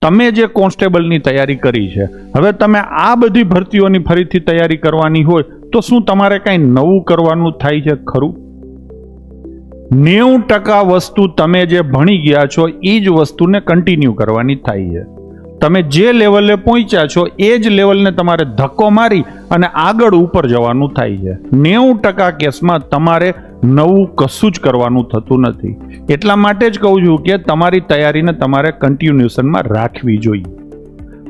તમે જે કોન્સ્ટેબલની તૈયારી કરી છે, હવે તમે આ બધી ભરતીઓની ફરીથી તૈયારી કરવાની હોય તો શું તમારે કાંઈ નવું કરવાનું થાય છે ખરું? 90% વસ્તુ તમે જે ભણી ગયા છો એ જ વસ્તુને કન્ટિન્યુ કરવાની થાય છે. તમે જે લેવલે પહોંચ્યા છો એ જ લેવલને તમારે ધક્કો મારી અને આગળ ઉપર જવાનું થાય છે. 90% કેસમાં તમારે નવું કશું જ કરવાનું થતું નથી. એટલા માટે જ કહું છું કે તમારી તૈયારીને તમારે કન્ટિન્યુએશનમાં રાખવી જોઈએ.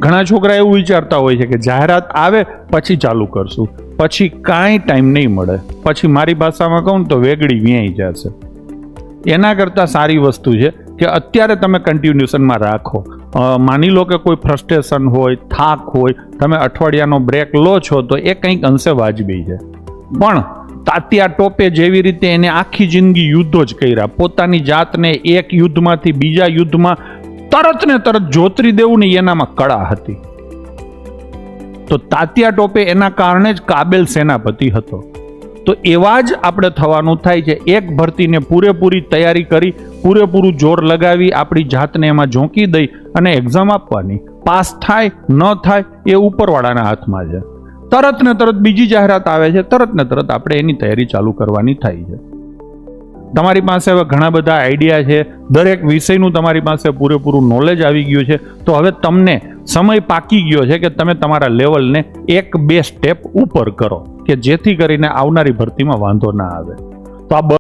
ઘણા છોકરા એવું વિચારતા હોય છે કે જાહેરાત આવે પછી ચાલુ કરશું, પછી કાંઈ ટાઈમ નહીં મળે, પછી મારી ભાષામાં કહું તો વેગળી વ્યાઈ જશે. એના કરતાં સારી વસ્તુ છે કે અત્યારે તમે કન્ટિન્યુએશનમાં રાખો. માની લો કે કોઈ ફ્રસ્ટ્રેશન હોય, થાક હોય, તમે અઠવાડિયાનો બ્રેક લો છો તો એ કંઈક અંશે વાજબી છે. પણ તાત્યા ટોપે જેવી રીતે એને આખી જિંદગી યુદ્ધો જ કર્યા, પોતાની જાતને એક યુદ્ધમાંથી બીજા યુદ્ધમાં તરત ને તરત જોતરી દેવું ને એનામાં કળા હતી. તો તાત્યા ટોપે એના કારણે જ કાબેલ સેનાપતિ હતો. તો એવા જ આપણે થવાનું થાય છે. એક ભરતીને પૂરેપૂરી તૈયારી કરી, પૂરેપૂરું જોર લગાવી, આપણી જાતને એમાં ઝોંકી દઈ અને એક્ઝામ આપવાની. પાસ થાય ન થાય એ ઉપરવાળાના હાથમાં છે. તરત ને તરત બીજી જાહેરાત આવે છે, તરત ને તરત આપણે એની તૈયારી ચાલુ કરવાની થાય છે. તમારી પાસે હવે ઘણા બધા આઈડિયા છે, દરેક વિષયનું તમારી પાસે પૂરેપૂરું નોલેજ આવી ગયું છે. તો હવે તમને સમય પાકી ગયો છે કે તમે તમારા લેવલને 1-2 સ્ટેપ ઉપર કરો કે જેથી કરીને આવનારી ભરતીમાં વાંધો ના આવે. તો આ